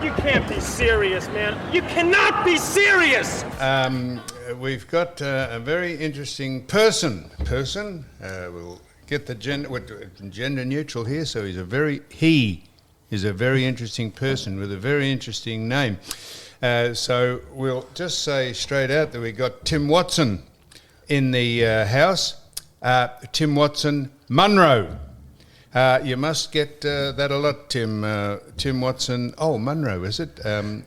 You can't be serious, man. You cannot be serious! We've got a very interesting person. We'll get the gender neutral here, so he is a very interesting person with a very interesting name. So we'll just say straight out that we got Tim Watson in the house. Tim Watson, Munro. You must get that a lot, Tim. Tim Watson. Oh, Munro, is it?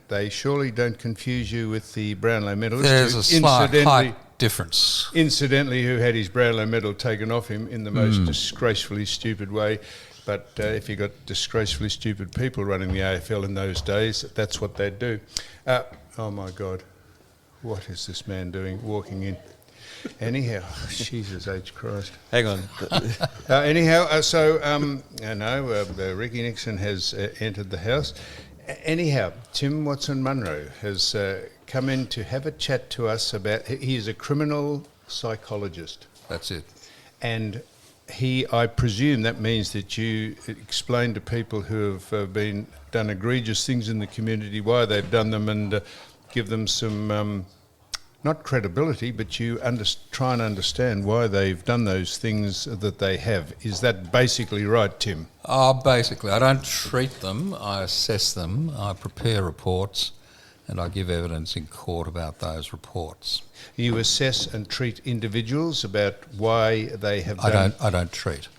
They surely don't confuse you with the Brownlow medalist. There's a slight height difference. Incidentally, who had his Brownlow medal taken off him in the most disgracefully stupid way. But if you got disgracefully stupid people running the AFL in those days, that's what they'd do. Oh my God, what is this man doing walking in? Anyhow, Jesus H. Christ. Hang on. Ricky Nixon has entered the house. Anyhow, Tim Watson Munro has come in to have a chat to us about, he is a criminal psychologist. That's it. And I presume that means that you explain to people who have done egregious things in the community why they've done them and give them some... not credibility, but you try and understand why they've done those things that they have. Is that basically right, Tim? Basically. I don't treat them, I assess them, I prepare reports, and I give evidence in court about those reports. You assess and treat individuals about why they have done... I don't treat,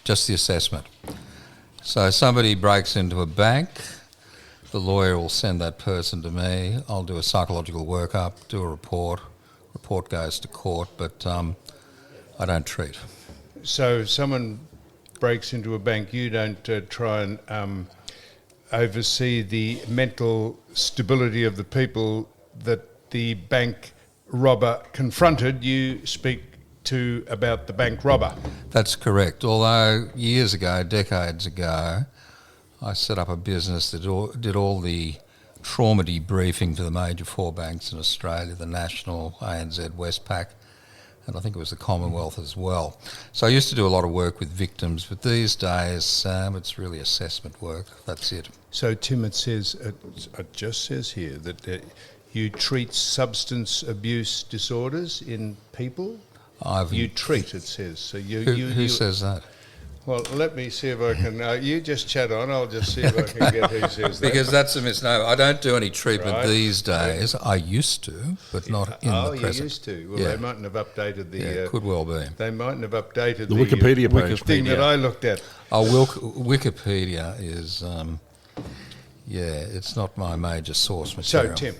just the assessment. So somebody breaks into a bank, the lawyer will send that person to me, I'll do a psychological workup, do a report goes to court, but I don't treat. So someone breaks into a bank, you don't try and oversee the mental stability of the people that the bank robber confronted, you speak to about the bank robber. That's correct, although decades ago, I set up a business that did all the trauma debriefing to the major 4 banks in Australia, the National, ANZ, Westpac, and I think it was the Commonwealth as well. So I used to do a lot of work with victims, but these days it's really assessment work. That's it. So Tim, it just says here that you treat substance abuse disorders in people? You treat, it says. So Who says that? Well, let me see if I can... you just chat on, I'll just see if I can get who says that. Because that's a misnomer. I don't do any treatment these days. I used to, but not in the present. Oh, you used to? Well, they mightn't have updated the... Yeah, could well be. They mightn't have updated the Wikipedia page. Thing that I looked at. Wikipedia is... it's not my major source material. So, Tim,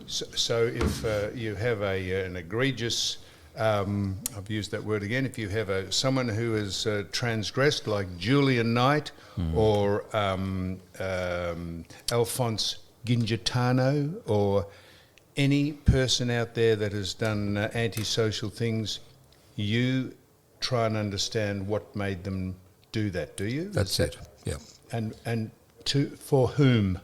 so if you have an egregious... I've used that word again. If you have someone who is transgressed, like Julian Knight or Alphonse Gingitano, or any person out there that has done antisocial things, you try and understand what made them do that, do you? That's it, yeah. And for whom?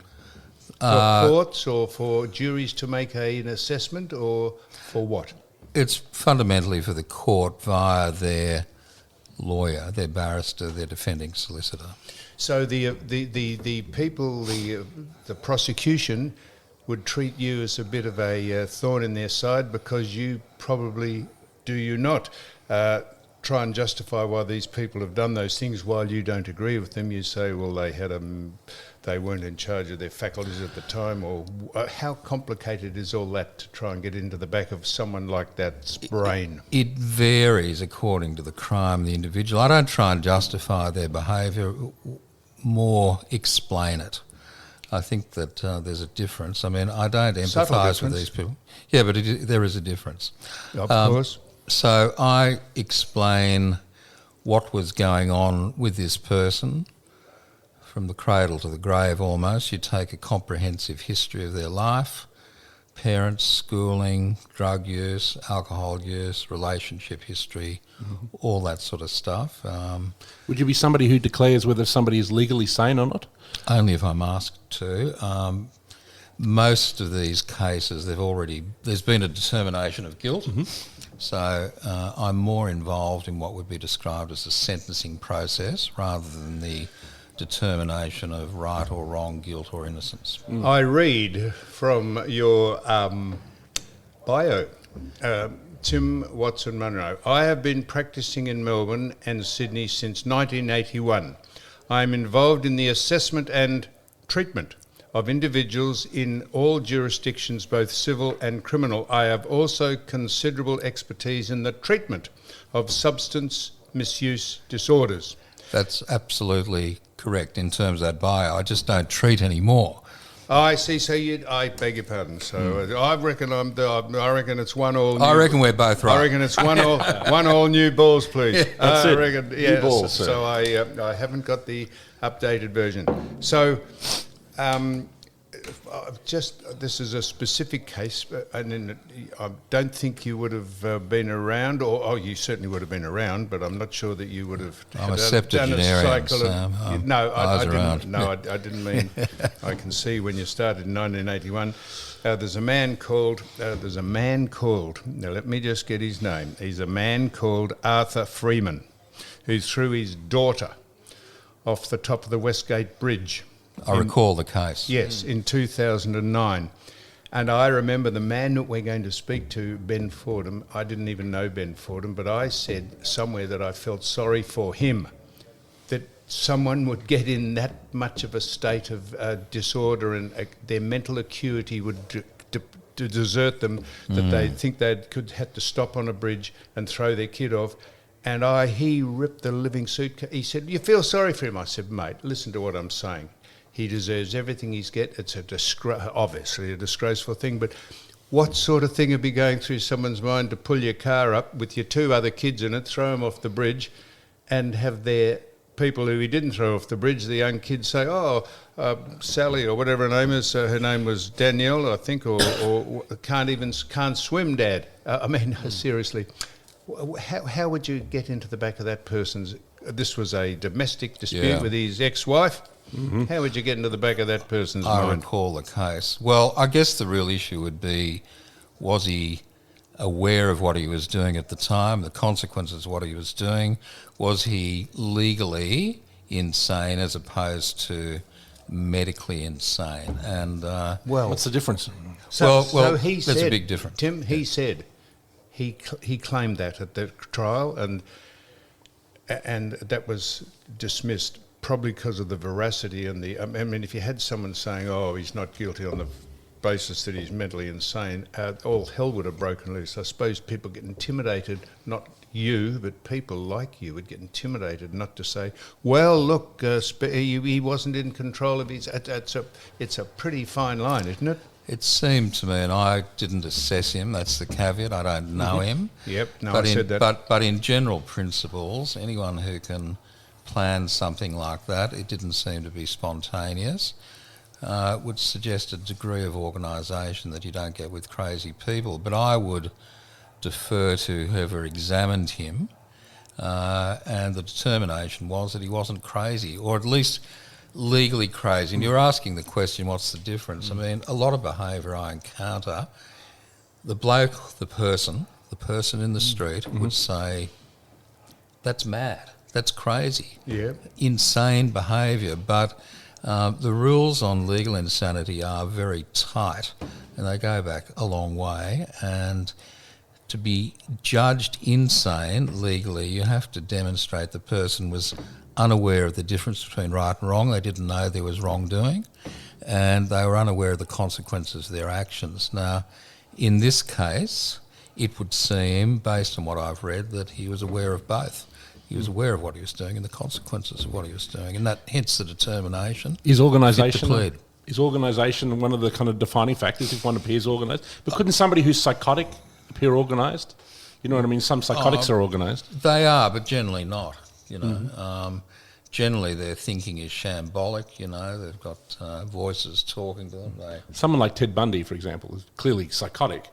For courts or for juries to make an assessment, or for what? It's fundamentally for the court via their lawyer, their barrister, their defending solicitor. So the people, the prosecution would treat you as a bit of a thorn in their side because you probably, do you not, try and justify why these people have done those things while you don't agree with them. You say, well, they weren't in charge of their faculties at the time, or how complicated is all that to try and get into the back of someone like that's brain? It varies according to the crime, the individual. I don't try and justify their behaviour, more explain it. I think that there's a difference. I mean, I don't empathise with these people. Yeah, but there is a difference. Of course. So I explain what was going on with this person from the cradle to the grave almost. You take a comprehensive history of their life, parents, schooling, drug use, alcohol use, relationship history, all that sort of stuff. Would you be somebody who declares whether somebody is legally sane or not? Only if I'm asked to. Most of these cases, there's been a determination of guilt. So I'm more involved in what would be described as the sentencing process rather than the determination of right or wrong, guilt or innocence. I read from your bio, Tim Watson Munro. I have been practicing in Melbourne and Sydney since 1981. I am involved in the assessment and treatment of individuals in all jurisdictions, both civil and criminal. I have also considerable expertise in the treatment of substance misuse disorders. That's absolutely correct in terms of that bio. I just don't treat anymore. Oh, I see. So I beg your pardon. So I reckon I reckon it's 1-1. I reckon we're both right. I reckon it's 1-1. 1-1 new balls, please. That's I it. reckon, New balls, sir. so I haven't got the updated version. So this is a specific case, and I don't think you would have been around, or you certainly would have been around, but I'm not sure that you would have. I'm a done septuagenarian, cycle Sam. No, I was didn't. around. No, I didn't mean. I can see when you started in 1981. There's a man called. Now let me just get his name. He's a man called Arthur Freeman, who threw his daughter off the top of the Westgate Bridge. I recall the case. Yes, in 2009. And I remember the man that we're going to speak to, Ben Fordham. I didn't even know Ben Fordham, but I said somewhere that I felt sorry for him, that someone would get in that much of a state of disorder and their mental acuity would desert them, that they think they had to stop on a bridge and throw their kid off. And he ripped the living suitcase. He said, "You feel sorry for him?" I said, "Mate, listen to what I'm saying. He deserves everything he's get. It's obviously a disgraceful thing, but what sort of thing would be going through someone's mind to pull your car up with your 2 other kids in it, throw them off the bridge, and have their people who he didn't throw off the bridge, the young kids say, Sally or whatever her name is, her name was Danielle, I think, or can't swim, Dad." Seriously, how would you get into the back of that person's? This was a domestic dispute with his ex-wife. Mm-hmm. How would you get into the back of that person's mind? I recall the case. Well, I guess the real issue would be, was he aware of what he was doing at the time, the consequences of what he was doing? Was he legally insane as opposed to medically insane? And what's the difference? So he that's a big difference. Tim, he said he claimed that at the trial, and that was dismissed. Probably because of the veracity and if you had someone saying, "Oh, he's not guilty," on the basis that he's mentally insane, all hell would have broken loose. I suppose people get intimidated, not you, but people like you would get intimidated not to say, "Well, look, he wasn't in control of his." It's a pretty fine line, isn't it? It seemed to me, and I didn't assess him, that's the caveat, I don't know him. Yep, no, I said that. But in general principles, anyone who can plan something like that, it didn't seem to be spontaneous, would suggest a degree of organisation that you don't get with crazy people. But I would defer to whoever examined him, and the determination was that he wasn't crazy, or at least legally crazy. And you're asking the question, what's the difference? I mean, a lot of behaviour I encounter, the bloke, the person in the street would say, "That's mad. That's crazy." Yeah. Insane behaviour. But the rules on legal insanity are very tight, and they go back a long way. And to be judged insane legally, you have to demonstrate the person was unaware of the difference between right and wrong. They didn't know there was wrongdoing, and they were unaware of the consequences of their actions. Now, in this case, it would seem, based on what I've read, that he was aware of both. He was aware of what he was doing and the consequences of what he was doing, and that hence the determination. Is organisation one of the kind of defining factors if one appears organised? But couldn't somebody who's psychotic appear organised? You know what I mean? Some psychotics are organised. They are, but generally not. Generally their thinking is shambolic. They've got voices talking to them. Someone like Ted Bundy, for example, is clearly psychotic,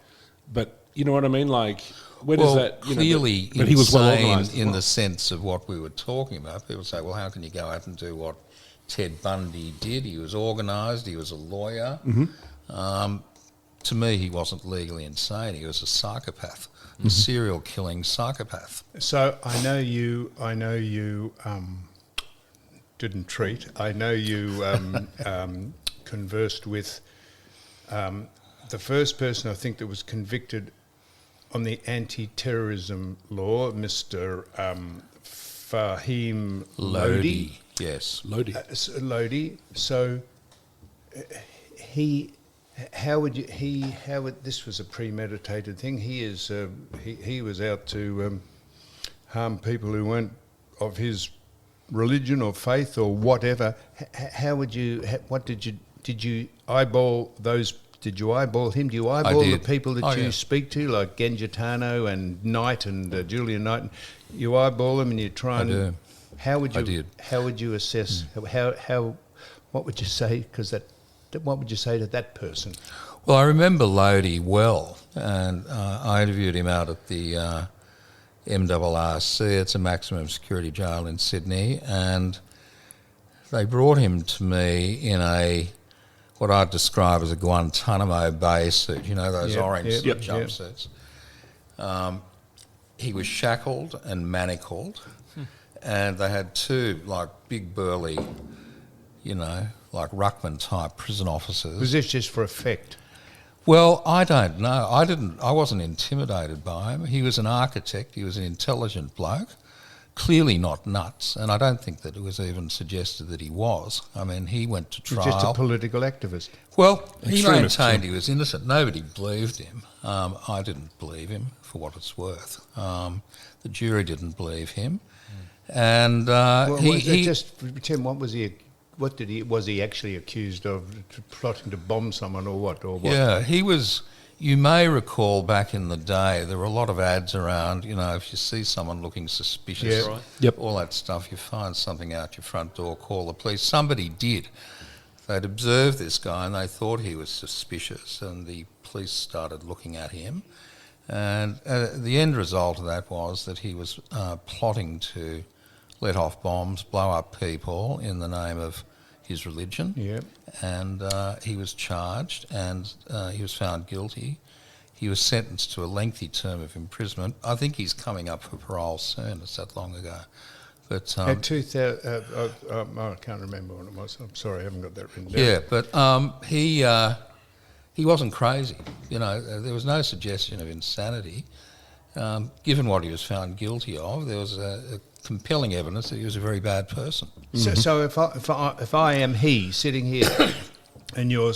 but you know what I mean? Like, where does that... clearly but he was well organised in the sense of what we were talking about. People say, well, how can you go out and do what Ted Bundy did? He was organised, he was a lawyer. Mm-hmm. To me, he wasn't legally insane. He was a psychopath, a serial killing psychopath. So I know you didn't treat. I know you conversed with the first person I think that was convicted on the anti-terrorism law, Mr. Fahim Lodi. Yes. Lodi. Lodi. So this was a premeditated thing. He was out to harm people who weren't of his religion or faith or whatever. Did you eyeball those? Did you eyeball him? Do you eyeball the people that you speak to, like Gengitano and Knight and Julian Knight? You eyeball them and you try and. I do. How would you? I did. How would you assess? What would you say? What would you say to that person? Well, I remember Lodi well, and I interviewed him out at the MRRC. It's a maximum security jail in Sydney, and they brought him to me in what I'd describe as a Guantanamo Bay suit, those orange jumpsuits. He was shackled and manacled, and they had two, big burly, like ruckman-type prison officers. Was this just for effect? Well, I don't know. I wasn't intimidated by him. He was an architect. He was an intelligent bloke, clearly not nuts, and I don't think that it was even suggested that he was. I mean, he went to trial. Just a political activist. Well, he maintained he was innocent. Nobody believed him. I didn't believe him, for what it's worth. The jury didn't believe him. And Tim, what was he? Was he actually accused of plotting to bomb someone or what? Yeah, he was. You may recall back in the day, there were a lot of ads around, if you see someone looking suspicious, all that stuff, you find something out your front door, call the police. Somebody did. They'd observed this guy and they thought he was suspicious, and the police started looking at him. And the end result of that was that he was plotting to let off bombs, blow up people in the name of his religion. Yeah. And he was charged and he was found guilty. He was sentenced to a lengthy term of imprisonment. I think he's coming up for parole soon. It's that long ago. But I can't remember what it was. I'm sorry, I haven't got that written down. Yeah, but he wasn't crazy. There was no suggestion of insanity. Given what he was found guilty of, there was a compelling evidence that he was a very bad person. So if I am he sitting here, and you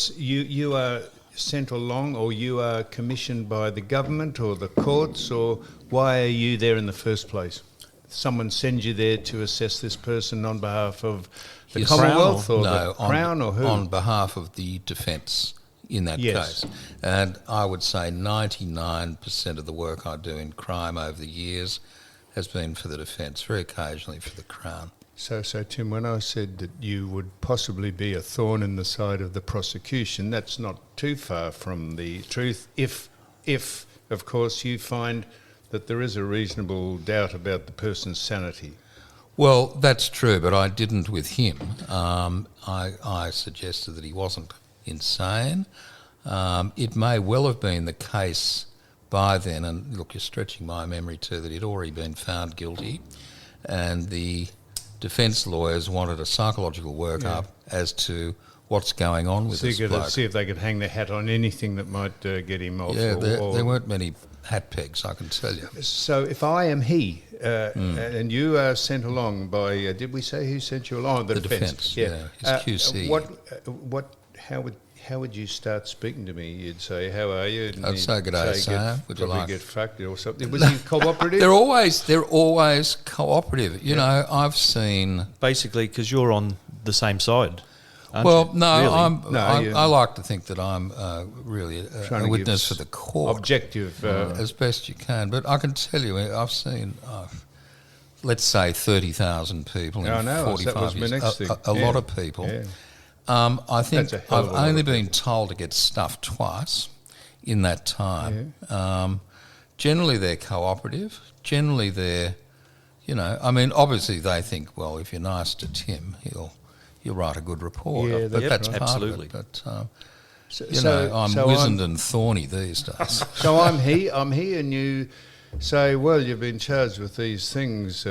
are sent along, or you are commissioned by the government or the courts, or why are you there in the first place? Someone sends you there to assess this person on behalf of the Commonwealth or the Crown, or who? On behalf of the defence in that case. And I would say 99% of the work I do in crime over the years has been for the defence, very occasionally for the Crown. So Tim, when I said that you would possibly be a thorn in the side of the prosecution, that's not too far from the truth if of course, you find that there is a reasonable doubt about the person's sanity. Well, that's true, but I didn't with him. I suggested that he wasn't insane. It may well have been the case by then, and look, you're stretching my memory too, that he'd already been found guilty, and the defence lawyers wanted a psychological workup as to what's going on with this bloke. See if they could hang their hat on anything that might get him off. Yeah, there weren't many hat pegs, I can tell you. So if I am he, and you are sent along by, did we say who sent you along? The defence. Yeah, his QC. How would you start speaking to me? You'd say, "How are you?" And I'd say, "Good day, Sam. Would you like?" Get fucked or something. Was he cooperative? They're always cooperative. You know, I've seen basically because you're on the same side. Well, no, really? I like to think that I'm really a witness for the court, objective as best you can. But I can tell you, I've seen, let's say, 30,000 people in 45 years. A lot of people. Yeah. I think I've only been told to get stuffed twice in that time. Yeah. Generally, they're cooperative. Generally, they're, I mean, obviously they think, well, if you're nice to Tim, he'll write a good report. Yeah, but that's part absolutely. of it. But I'm wizened and thorny these days. So I'm he, and you say, well, you've been charged with these things,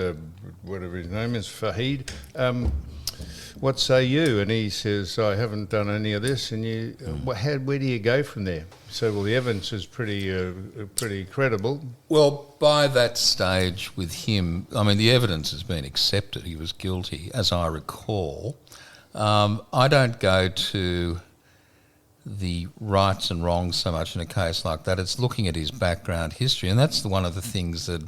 whatever his name is, Fahid. what say you? And he says, I haven't done any of this. And you, where do you go from there? So, well, the evidence is pretty credible. Well, by that stage with him, I mean, the evidence has been accepted. He was guilty, as I recall. I don't go to the rights and wrongs so much in a case like that. It's looking at his background history, and that's one of the things that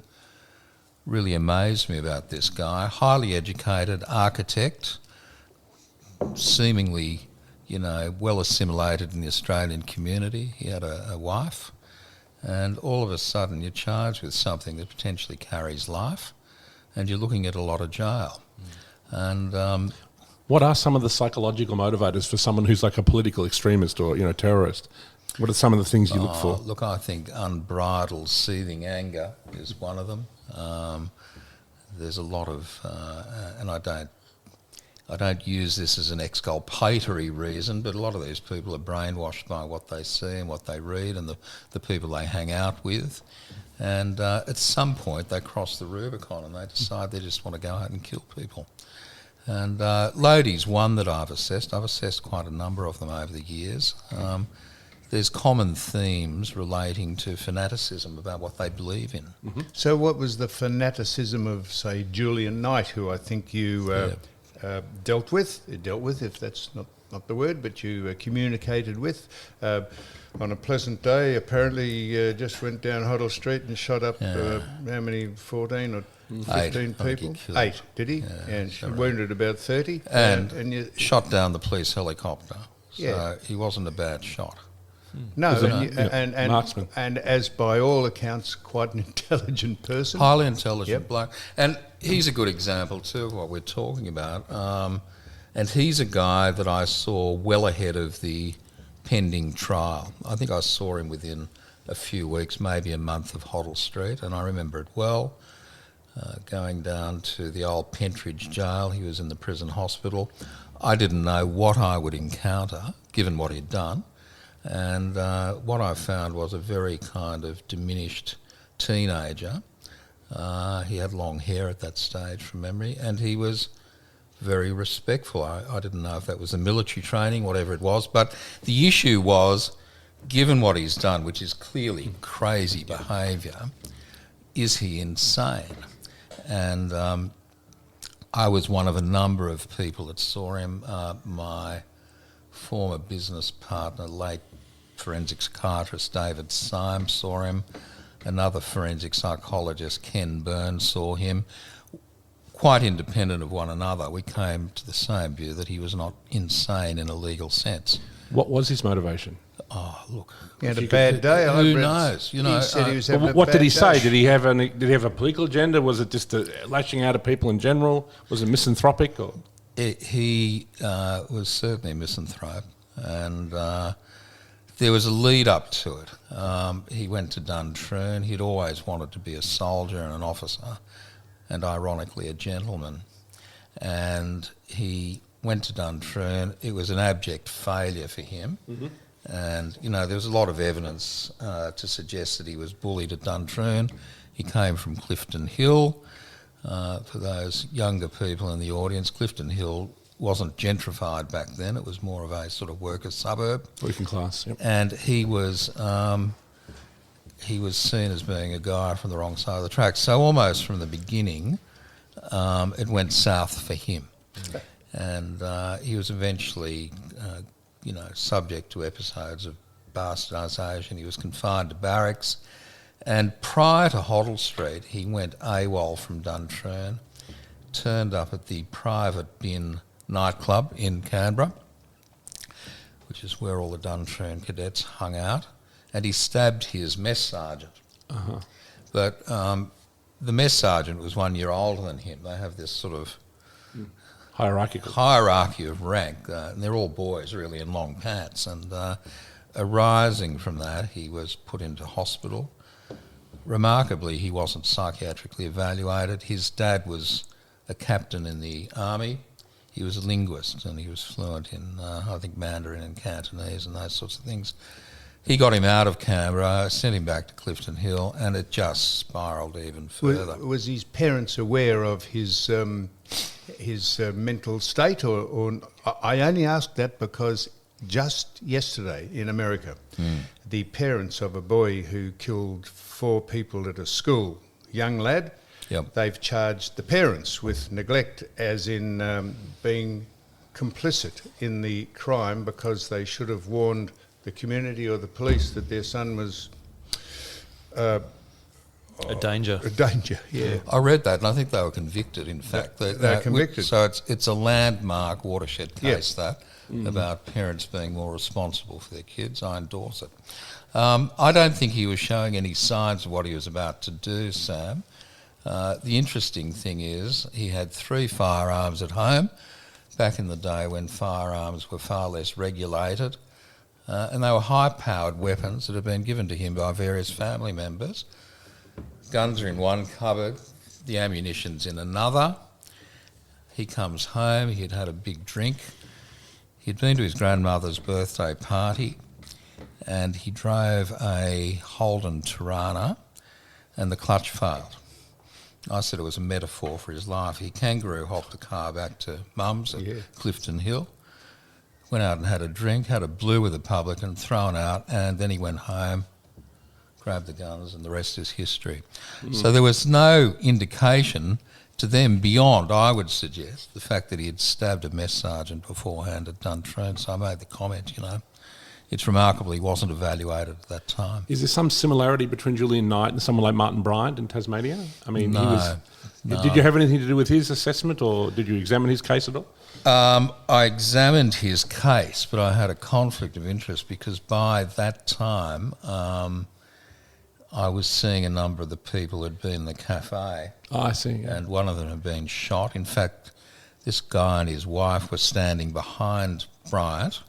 really amazed me about this guy. Highly educated architect, seemingly, well assimilated in the Australian community. He had a wife, and all of a sudden you're charged with something that potentially carries life, and you're looking at a lot of jail. And what are some of the psychological motivators for someone who's like a political extremist or, terrorist? What are some of the things you look for? Look, I think unbridled, seething anger is one of them. There's a lot of, and I don't use this as an exculpatory reason, but a lot of these people are brainwashed by what they see and what they read and the people they hang out with. And at some point they cross the Rubicon and they decide they just want to go out and kill people. And Lodi's one that I've assessed. I've assessed quite a number of them over the years. There's common themes relating to fanaticism about what they believe in. Mm-hmm. So what was the fanaticism of, say, Julian Knight, who I think you dealt with, if that's not the word, but you communicated with, on a pleasant day, apparently just went down Hoddle Street and shot up, how many, 14 or 15 people? 8, did he? Yeah, and wounded about 30. And you shot down the police helicopter. So Yeah. he wasn't a bad shot. No, Marksman. and as by all accounts, quite an intelligent person. Highly intelligent Yep. bloke. And he's a good example too of what we're talking about. And he's a guy that I saw well ahead of the pending trial. I think I saw him within a few weeks, maybe a month of Hoddle Street, and I remember it well. Going down to the old Pentridge jail, he was in the prison hospital. I didn't know what I would encounter, given what he'd done. And what I found was a very kind of diminished teenager. He had long hair at that stage from memory, and he was very respectful. I didn't know if that was the military training, whatever it was, but the issue was, given what he's done, which is clearly crazy behaviour, is he insane? And I was one of a number of people that saw him. My former business partner, late forensic psychiatrist David Symes, saw him. Another forensic psychologist, Ken Burns, saw him. Quite independent of one another, we came to the same view that he was not insane in a legal sense. What was his motivation? Oh, look. He had a bad day. Who knows? He said he was having a What bad did he day. say? Did he have a political agenda? Was it just lashing out at people in general? Was it misanthropic? Or? He was certainly a misanthrope, and there was a lead up to it. He went to Duntroon. He'd always wanted to be a soldier and an officer, and ironically a gentleman. And he went to Duntroon. It was an abject failure for him. Mm-hmm. And, there was a lot of evidence to suggest that he was bullied at Duntroon. He came from Clifton Hill. For those younger people in the audience, Clifton Hill wasn't gentrified back then. It was more of a sort of workers' suburb. Working class, yep. And he was seen as being a guy from the wrong side of the track. So almost from the beginning, it went south for him. And he was eventually, subject to episodes of bastardisation. He was confined to barracks. And prior to Hoddle Street, he went AWOL from Duntroon, turned up at the Private Bin nightclub in Canberra, which is where all the Duntroon cadets hung out, and he stabbed his mess sergeant. Uh-huh. But the mess sergeant was 1 year older than him. They have this sort of hierarchy of rank, and they're all boys really in long pants. And arising from that, he was put into hospital. Remarkably, he wasn't psychiatrically evaluated. His dad was a captain in the army. He was a linguist, and he was fluent in, I think, Mandarin and Cantonese and those sorts of things. He got him out of Canberra, sent him back to Clifton Hill, and it just spiralled even further. Was his parents aware of his his mental state, or I only ask that because just yesterday in America, the parents of a boy who killed 4 people at a school, young lad, they've charged the parents with neglect, as in being complicit in the crime because they should have warned the community or the police that their son was A danger. a danger. Yeah. I read that, and I think they were convicted. In fact, They're convicted. So it's a landmark watershed case about parents being more responsible for their kids. I endorse it. I don't think he was showing any signs of what he was about to do, Sam. The interesting thing is he had 3 firearms at home back in the day when firearms were far less regulated, and they were high-powered weapons that had been given to him by various family members. Guns are in one cupboard, the ammunition's in another. He comes home, he'd had a big drink. He'd been to his grandmother's birthday party, and he drove a Holden Tirana, and the clutch failed. I said it was a metaphor for his life. He kangaroo hopped the car back to Mum's at Clifton Hill, went out and had a drink, had a blue with the publican, thrown out, and then he went home, grabbed the guns, and the rest is history. So there was no indication to them beyond, I would suggest, the fact that he had stabbed a mess sergeant beforehand at Duntrean. So I made the comment, it's remarkable he wasn't evaluated at that time. Is there some similarity between Julian Knight and someone like Martin Bryant in Tasmania? I mean, No. Did you have anything to do with his assessment, or did you examine his case at all? I examined his case, but I had a conflict of interest because by that time I was seeing a number of the people who had been in the cafe. Oh, I see. Yeah. And one of them had been shot. In fact, this guy and his wife were standing behind Bryant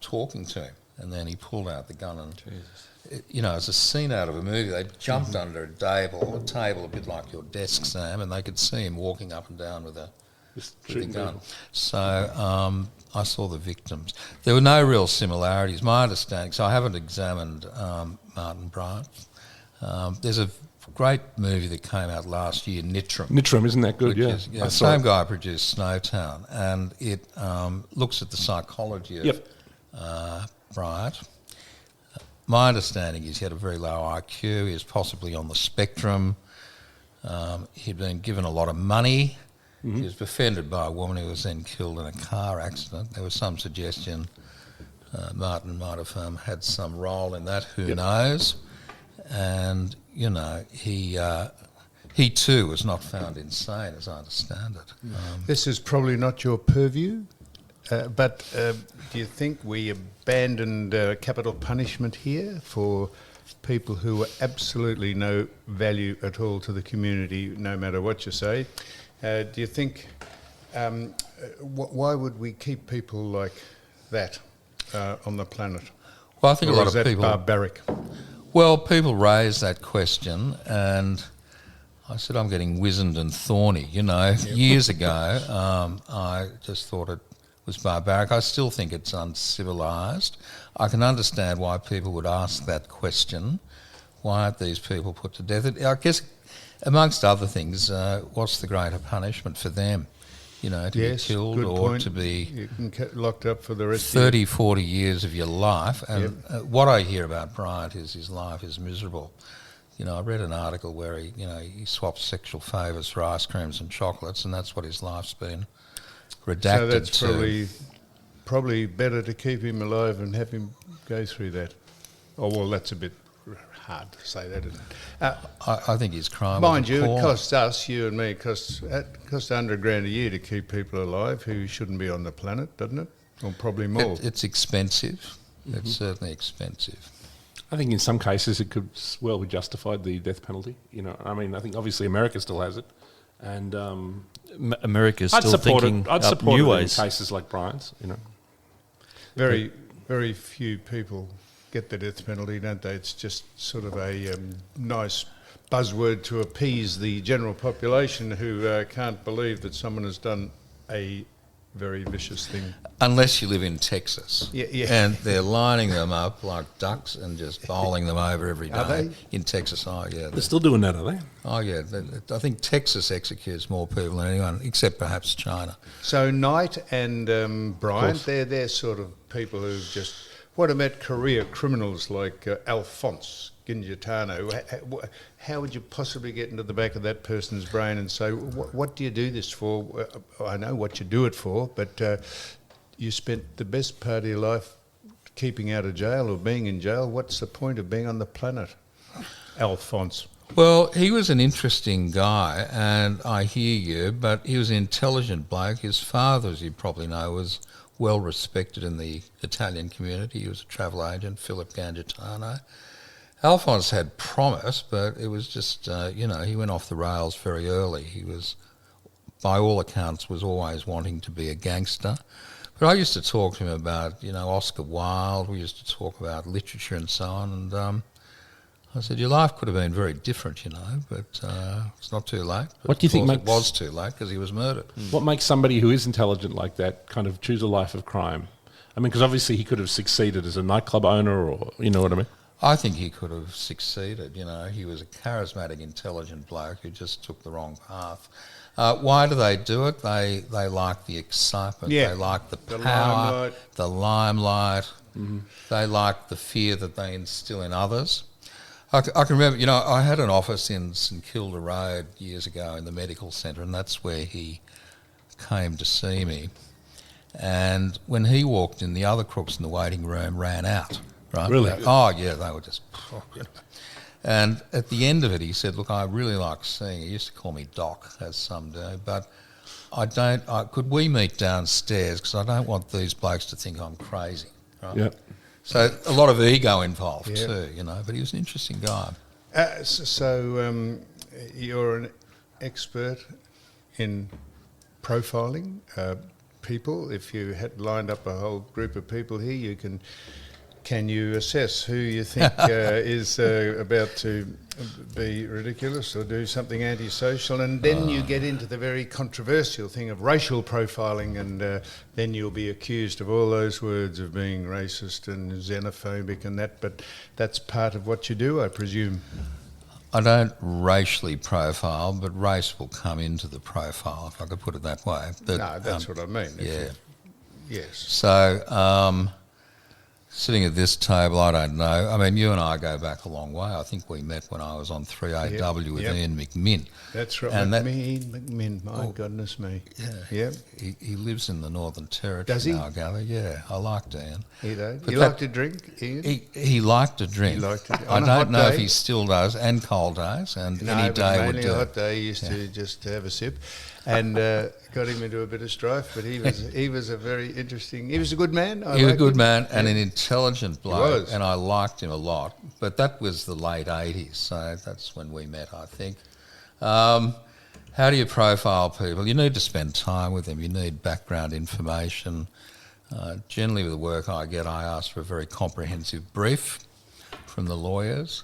talking to him, and then he pulled out the gun and, it's a scene out of a movie. They jumped under a table a bit like your desk, Sam, and they could see him walking up and down with a gun. So I saw the victims. There were no real similarities. My understanding, so I haven't examined Martin Bryant. There's a great movie that came out last year, Nitram. Nitram, isn't that good? Is, the same guy produced Snowtown, and it looks at the psychology of Bryant. My understanding is he had a very low IQ. He was possibly on the spectrum. He'd been given a lot of money. He was befriended by a woman who was then killed in a car accident. There was some suggestion Martin might have had some role in that. Who knows? And he too was not found insane, as I understand it. This is probably not your purview, but do you think we abandoned capital punishment here for people who were absolutely no value at all to the community, no matter what you say? Do you think, why would we keep people like that on the planet? Well, I think or a lot is of that people... barbaric? Well, people raised that question, and I said I'm getting wizened and thorny. Years ago, I just thought it was barbaric. I still think it's uncivilised. I can understand why people would ask that question. Why aren't these people put to death? I guess, amongst other things, what's the greater punishment for them? To be killed or to be you can get locked up for the rest 30, 40 years of your life. And what I hear about Bryant is his life is miserable. I read an article where he swaps sexual favours for ice creams and chocolates, and that's what his life's been redacted So that's probably better to keep him alive and have him go through that. Oh, well, that's a bit hard to say that, isn't it? I think his crime Mind was you, it appalling. costs us, you and me, it costs $100,000 a year to keep people alive who shouldn't be on the planet, doesn't it? Or probably more. It's expensive. It's certainly expensive. I think in some cases it could well be justified, the death penalty. I think obviously America still has it, and America's still thinking I'd up support new it ways. in cases like Bryant's. Very, very few people get the death penalty, don't they? It's just sort of a nice buzzword to appease the general population who can't believe that someone has done a very vicious thing. Unless you live in Texas. Yeah. And they're lining them up like ducks and just bowling them over every day. Are they? In Texas, oh yeah. They're still doing that, are they? Oh yeah, I think Texas executes more people than anyone, except perhaps China. So Knight and Bryant, they're sort of people who just... What about career criminals like Alphonse Gingiatano? How would you possibly get into the back of that person's brain and say, what do you do this for? I know what you do it for, but you spent the best part of your life keeping out of jail or being in jail. What's the point of being on the planet, Alphonse? Well, he was an interesting guy, and I hear you, but he was an intelligent bloke. His father, as you probably know, was well respected in the Italian community. He was a travel agent, Philip Gangitano. Alphonse had promise, but it was just, he went off the rails very early. He was, by all accounts, was always wanting to be a gangster. But I used to talk to him about, Oscar Wilde. We used to talk about literature and so on. And I said, your life could have been very different, but it's not too late. But what do you think it was too late because he was murdered. What makes somebody who is intelligent like that kind of choose a life of crime? I mean, because obviously he could have succeeded as a nightclub owner or, you know what I mean? I think he could have succeeded. He was a charismatic, intelligent bloke who just took the wrong path. Why do they do it? They like the excitement. Yeah. They like the power, limelight. the limelight. Mm-hmm. They like the fear that they instill in others. I can remember, I had an office in St Kilda Road years ago in the medical centre, and that's where he came to see me. And when he walked in, the other crooks in the waiting room ran out. Right? Really? Oh, yeah, they were just... And at the end of it, he said, look, I really like seeing you. He used to call me Doc, as some do, but could we meet downstairs because I don't want these blokes to think I'm crazy. Right? Yeah. So a lot of ego involved too, but he was an interesting guy. So you're an expert in profiling people. If you had lined up a whole group of people here, can you assess who you think is about to be ridiculous or do something antisocial? And then you get into the very controversial thing of racial profiling, and then you'll be accused of all those words of being racist and xenophobic and that. But that's part of what you do, I presume. I don't racially profile, but race will come into the profile, if I could put it that way. But, no, that's what I mean. Yeah. Yes. So... sitting at this table, I don't know. I mean, you and I go back a long way. I think we met when I was on 3AW with Ian McMinn. That's right, and McMinn, my goodness me. Yeah. He lives in the Northern Territory. Does he? Now, I gather. Yeah, I liked Ian. He liked to drink, Ian? He liked to drink. He liked to drink. I don't know if he still does, and cold days, and any day would do. Mainly a hot day, he used to just have a sip. And got him into a bit of strife, but he was a very interesting... He was a good man. He was a good man and an intelligent bloke, and I liked him a lot. But that was the late 80s, so that's when we met, I think. How do you profile people? You need to spend time with them. You need background information. Generally with the work I get, I ask for a very comprehensive brief from the lawyers.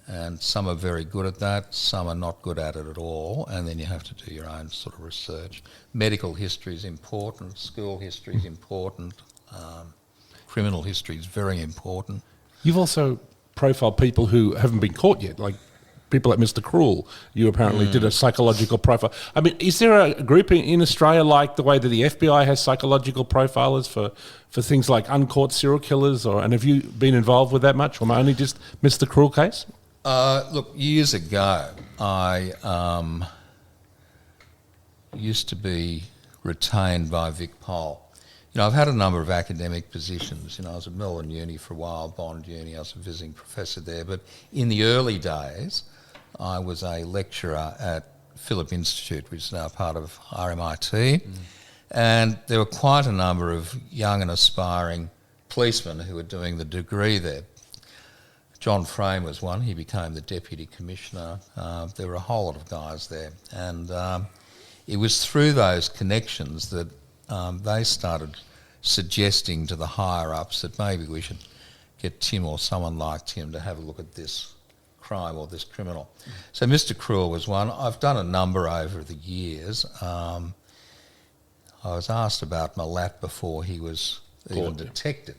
And some are very good at that, some are not good at it at all, and then you have to do your own sort of research. Medical history is important, school history is important, criminal history is very important. You've also profiled people who haven't been caught yet, like people like Mr. Cruel. You apparently did a psychological profile. I mean, is there a group in Australia like the way that the FBI has psychological profilers for things like uncaught serial killers, and have you been involved with that much, or only just Mr. Cruel case? Look, years ago, I used to be retained by Vic Pol. I've had a number of academic positions. I was at Melbourne Uni for a while, Bond Uni, I was a visiting professor there. But in the early days, I was a lecturer at Phillip Institute, which is now part of RMIT. And there were quite a number of young and aspiring policemen who were doing the degree there. John Frame was one. He became the Deputy Commissioner. There were a whole lot of guys there. And it was through those connections that they started suggesting to the higher-ups that maybe we should get Tim or someone like Tim to have a look at this crime or this criminal. So Mr. Cruel was one. I've done a number over the years. I was asked about Malat before he was even detected.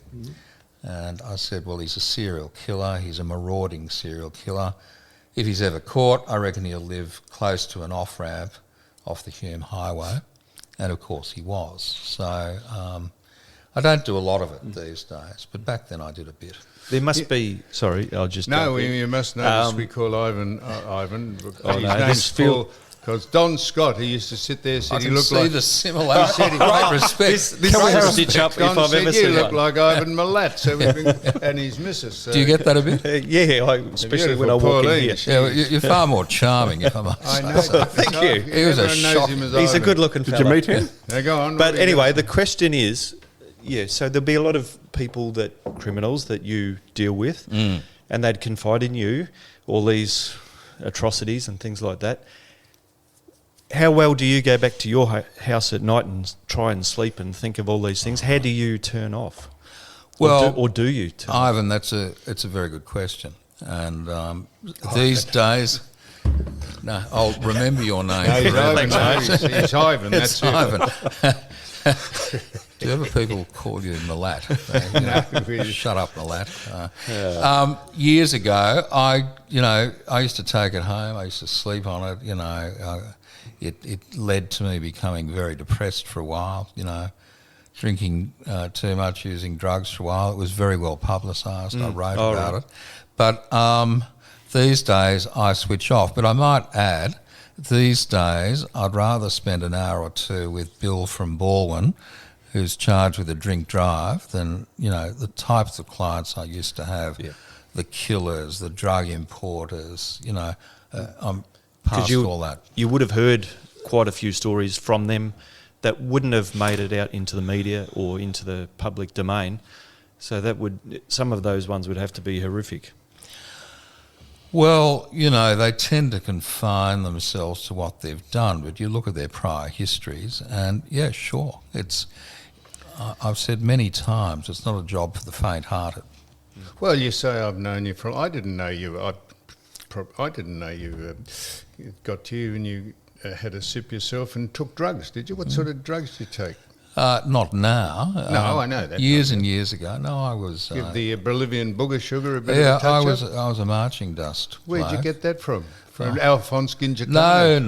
And I said, well, he's a serial killer. He's a marauding serial killer. If he's ever caught, I reckon he'll live close to an off-ramp off the Hume Highway. And, of course, he was. So I don't do a lot of it these days, but back then I did a bit. There must be... Sorry, I'll just... No, you must notice we call Ivan. His no, name's Phil. Because Don Scott, he used to sit there, said I he can looked see like... the similarity. Great respect. This is a stitch up Don if I've said, ever you seen look one. like Ivan Malat, so and his missus. So Do you get that a bit? Especially when I walk in here. Yeah, well, you're far more charming, if I must I say know. so. Thank you. He was a Everyone knows shock. him as He's a Ivan. good-looking Did fella. you meet him? Now go on. But anyway, the question is, so there'll be a lot of people criminals that you deal with, and they'd confide in you all these atrocities and things like that. How well do you go back to your house at night and try and sleep and think of all these things? How do you turn off? Well, or do you turn off? Ivan, it's a very good question. And these days... No, I'll remember your name. No, he's forever. Ivan. He's Ivan. It's That's it. Ivan. Do you ever people call you Malat? Shut up, Malat. Years ago, I used to take it home. I used to sleep on it. It led to me becoming very depressed for a while. Drinking too much, using drugs for a while. It was very well publicised. I wrote about it. But these days, I switch off. But I might add, these days, I'd rather spend an hour or two with Bill from Balwyn, who's charged with a drink drive, than the types of clients I used to have, the killers, the drug importers. I'm past all that. You would have heard quite a few stories from them that wouldn't have made it out into the media or into the public domain. So some of those ones would have to be horrific. Well, they tend to confine themselves to what they've done, but you look at their prior histories and, yeah, sure, I've said many times, it's not a job for the faint-hearted. Well, you say I've known you I didn't know you. I didn't know you got to you and you had a sip yourself and took drugs, did you? What sort of drugs did you take? Not now. No, I know that. Years and years ago. No, I was... Give the Bolivian booger sugar a bit of a touch I was a marching dust. Where'd you get that from? From Alphonse Gingitano?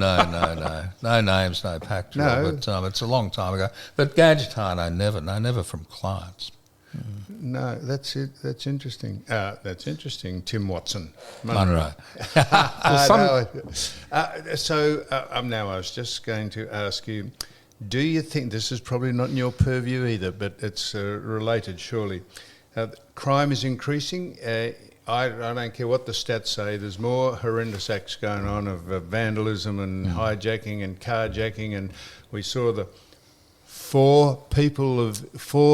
No names, no pact. No. But it's a long time ago. But Gangitano, never from clients. No, that's it. That's interesting. That's interesting. Tim Watson. Munro. Now I was just going to ask you, do you think, this is probably not in your purview either, but it's related surely, crime is increasing? I don't care what the stats say, there's more horrendous acts going on of vandalism and hijacking and carjacking, and we saw the four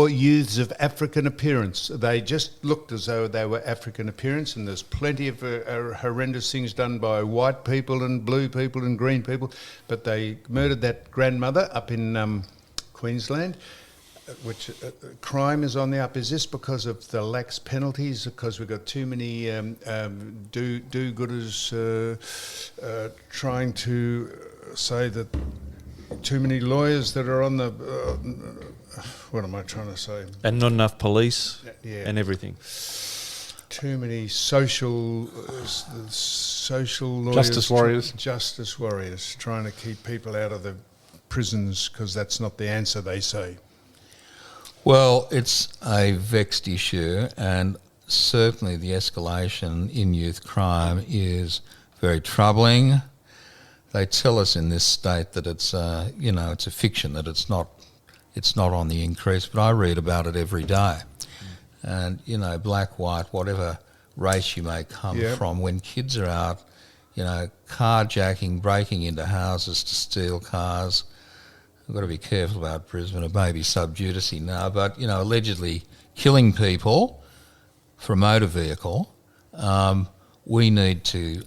youths of African appearance. They just looked as though they were African appearance, and there's plenty of horrendous things done by white people and blue people and green people, but they murdered that grandmother up in Queensland, which crime is on the up. Is this because of the lax penalties, because we've got too many do-gooders trying to say that too many lawyers that are on the... what am I trying to say? And not enough police and everything. Too many social lawyers. Justice warriors trying to keep people out of the prisons because that's not the answer, they say. Well, it's a vexed issue, and certainly the escalation in youth crime is very troubling. They tell us in this state that it's it's a fiction, that it's not on the increase, but I read about it every day. And black, white, whatever race you may come from, when kids are out, carjacking, breaking into houses to steal cars. I've got to be careful about Brisbane. It may be sub judice now, but allegedly killing people for a motor vehicle. We need to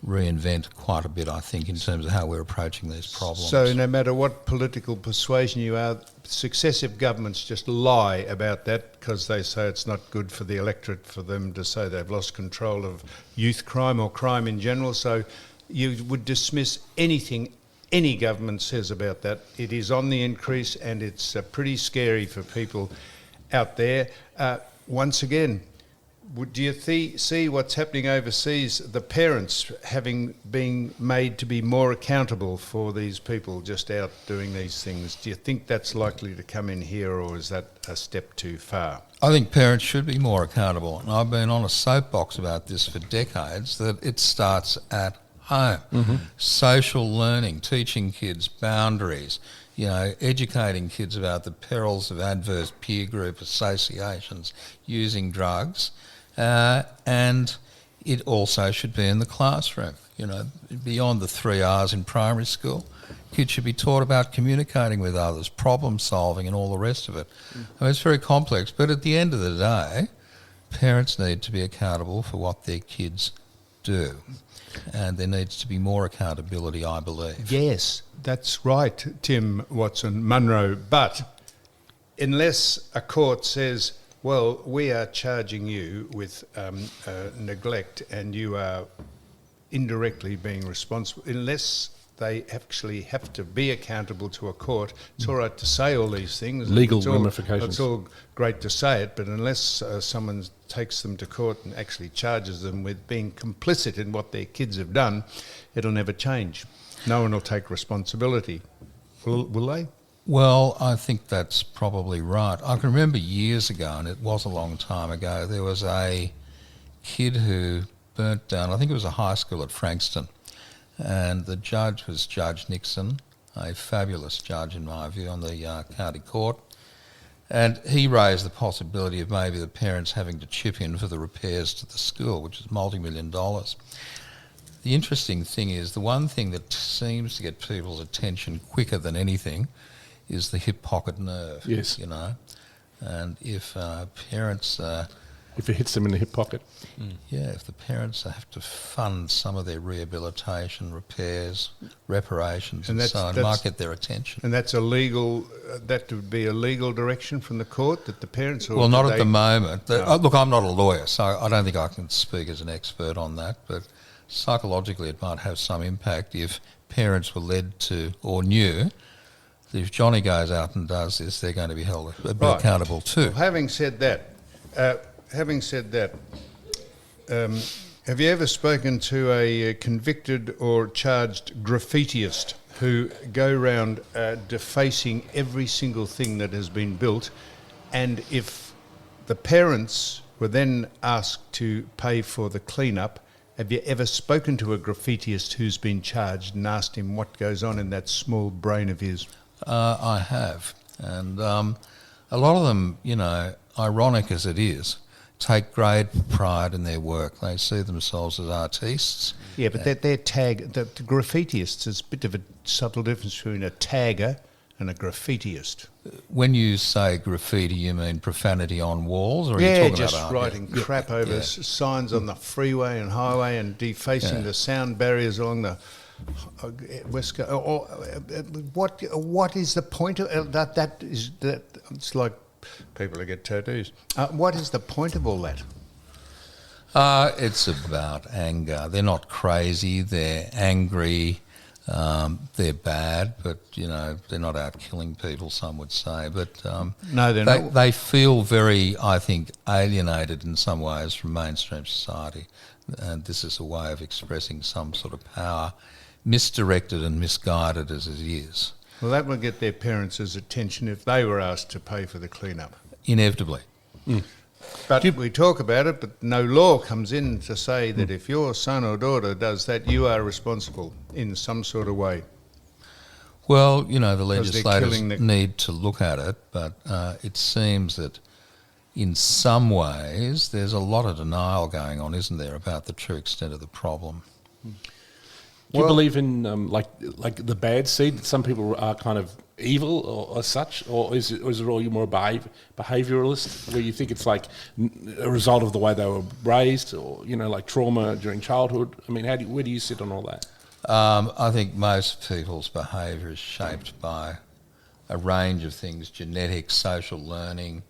reinvent quite a bit, I think, in terms of how we're approaching these problems. So no matter what political persuasion you are, successive governments just lie about that because they say it's not good for the electorate for them to say they've lost control of youth crime or crime in general. So you would dismiss anything any government says about that. It is on the increase, and it's pretty scary for people out there. Once again, do you see what's happening overseas? The parents being made to be more accountable for these people just out doing these things. Do you think that's likely to come in here, or is that a step too far? I think parents should be more accountable. And I've been on a soapbox about this for decades, that it starts at home. Mm-hmm. Social learning, teaching kids boundaries, educating kids about the perils of adverse peer group associations, using drugs. And it also should be in the classroom. Beyond the 3 hours in primary school, kids should be taught about communicating with others, problem solving and all the rest of it. I mean, it's very complex, but at the end of the day, parents need to be accountable for what their kids do. And there needs to be more accountability, I believe. Yes, that's right, Tim Watson, Munro. But unless a court says, well, we are charging you with neglect and you are indirectly being responsible, unless they actually have to be accountable to a court, it's all right to say all these things. Legal ramifications. It's all great to say it, but unless someone takes them to court and actually charges them with being complicit in what their kids have done, it'll never change. No one will take responsibility. Will they? Well, I think that's probably right. I can remember years ago, and it was a long time ago, there was a kid who burnt down, I think it was a high school at Frankston, and the judge was Judge Nixon, a fabulous judge in my view on the county court, and he raised the possibility of maybe the parents having to chip in for the repairs to the school, which is multi-million dollars. The interesting thing is, the one thing that seems to get people's attention quicker than anything is the hip pocket nerve. Yes. And if parents... if it hits them in the hip pocket. if the parents have to fund some of their rehabilitation, repairs, reparations and so on, it might get their attention. And that's illegal, that would be a legal direction from the court, that the parents... Well, not at the moment. Look, I'm not a lawyer, so I don't think I can speak as an expert on that, but psychologically it might have some impact if parents were led to, or knew, that if Johnny goes out and does this, they're going to be held accountable too. Well, having said that, have you ever spoken to a convicted or charged graffitiist who go around defacing every single thing that has been built, and if the parents were then asked to pay for the clean-up, have you ever spoken to a graffitiist who's been charged and asked him what goes on in that small brain of his? I have, and a lot of them, ironic as it is, take great pride in their work. They see themselves as artists. Yeah, but the graffitiists, there's a bit of a subtle difference between a tagger and a graffitiist. When you say graffiti, you mean profanity on walls, or are you talking just about art? writing crap over signs on the freeway and highway and defacing the sound barriers along the West Coast. What is the point of that? That it's like people who get tattoos. What is the point of all that? It's about anger. They're not crazy. They're angry. They're bad, but they're not out killing people. Some would say, but no, they're not. They feel very, I think, alienated in some ways from mainstream society, and this is a way of expressing some sort of power, misdirected and misguided as it is. Well, that would get their parents' attention if they were asked to pay for the clean-up. Inevitably. But we talk about it, but no law comes in to say that if your son or daughter does that, you are responsible in some sort of way. Well, the legislators need to look at it, but it seems that in some ways there's a lot of denial going on, isn't there, about the true extent of the problem. Do you believe in like the bad seed, that some people are kind of evil or such, or is it all you more behaviouralist, where you think it's like a result of the way they were raised, or like trauma during childhood? I mean, where do you sit on all that? I think most people's behaviour is shaped by a range of things: genetics, social learning,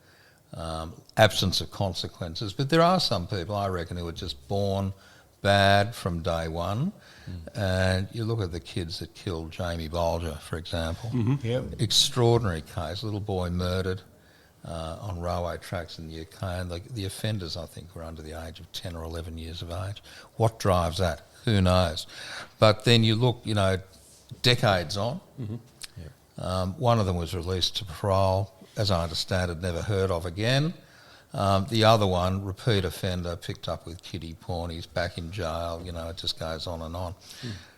absence of consequences. But there are some people, I reckon, who are just born bad from day one. And you look at the kids that killed Jamie Bolger, for example. Yep. Extraordinary case, little boy murdered on railway tracks in the UK, and the offenders, I think, were under the age of 10 or 11 years of age. What drives that? Who knows? But then you look, decades on. One of them was released to parole, as I understand it, never heard of again. The other one, repeat offender, picked up with kiddie porn, he's back in jail, it just goes on and on.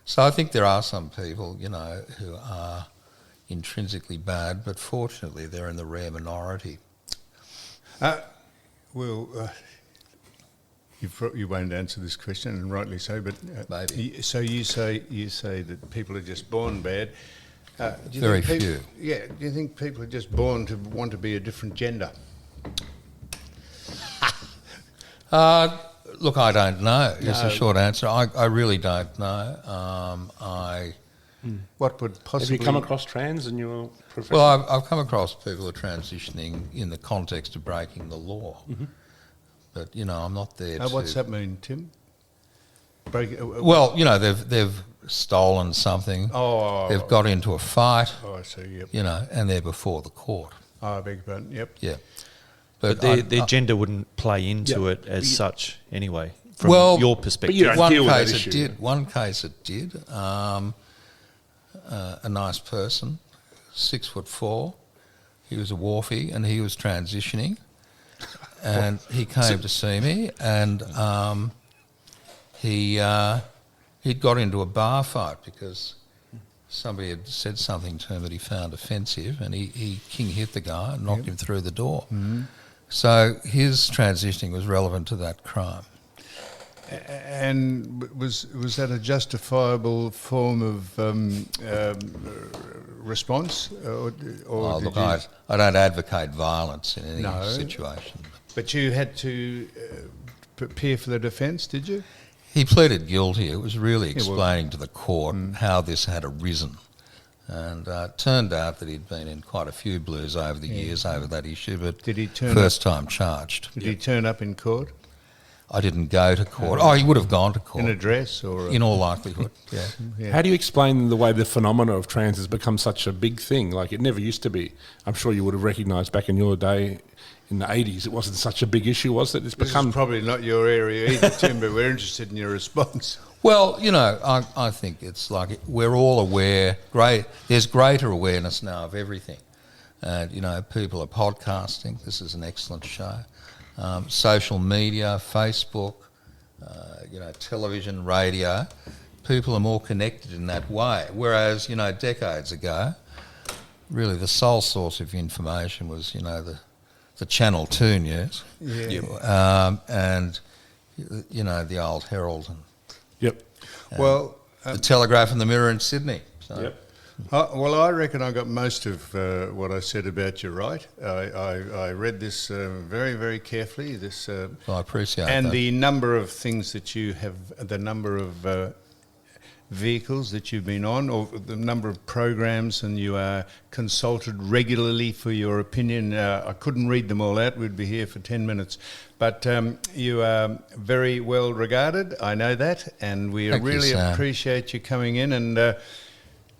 So I think there are some people, who are intrinsically bad, but fortunately they're in the rare minority. You won't answer this question, and rightly so, but Maybe. So you say that people are just born bad. Do you Very think few. Yeah. Do you think people are just born to want to be a different gender? Look, I don't know. Is the short answer. I really don't know. What would possibly... Have you come across trans in your profession? Well, I've come across people who are transitioning in the context of breaking the law, but I'm not there. What's that mean, Tim? Well, they've stolen something. Oh, they've got into a fight. Oh, I see. Yep. And they're before the court. Oh, I beg your pardon. Yep. Yeah, But their gender wouldn't play into it as such anyway, from Well, your perspective. you don't one deal with that case issue. it did. One case it did. A nice person, 6'4". He was a wharfie and he was transitioning, and he came to see me, and he'd got into a bar fight because somebody had said something to him that he found offensive, and he king hit the guy and knocked him through the door. So his transitioning was relevant to that crime. And was that a justifiable form of response? Or Look, I don't advocate violence in any situation. But you had to prepare for the defence, did you? He pleaded guilty. It was really explaining to the court how this had arisen. And it turned out that he'd been in quite a few blues over the years over that issue, but Did he turn first time charged. Did he turn up in court? I didn't go to court. Oh, he would have gone to court. In a dress or... In all likelihood, yeah. Yeah. How do you explain the way the phenomena of trans has become such a big thing? Like, it never used to be. I'm sure you would have recognised back in your day, in the 80s, it wasn't such a big issue, was it? It's This become... is probably not your area either, Tim, but we're interested in your response. Well, I think it's like we're all aware. There's greater awareness now of everything. And, people are podcasting. This is an excellent show. Social media, Facebook, television, radio. People are more connected in that way. Whereas, decades ago, really the sole source of information was, the Channel 2 news. Yeah. And, the old Herald and Yep. Well... the Telegraph and the Mirror in Sydney. So. Yep. well, I reckon I got most of what I said about you right. I read this very, very carefully. This Well, I appreciate and that. the number of things that you have, the number of vehicles that you've been on, or the number of programs, and you are consulted regularly for your opinion. I couldn't read them all out. We'd be here for 10 minutes. But you are very well regarded. I know that, and we Thank you, really Sam. appreciate you coming in and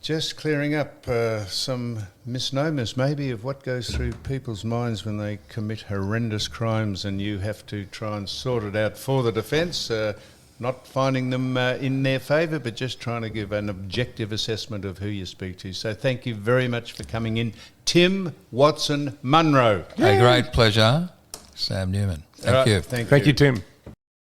just clearing up some misnomers maybe of what goes through people's minds when they commit horrendous crimes, and you have to try and sort it out for the defence, not finding them in their favour, but just trying to give an objective assessment of who you speak to. So thank you very much for coming in. Tim Watson Munro. A great pleasure, Sam Newman. Thank you. Thank Thank you, Tim.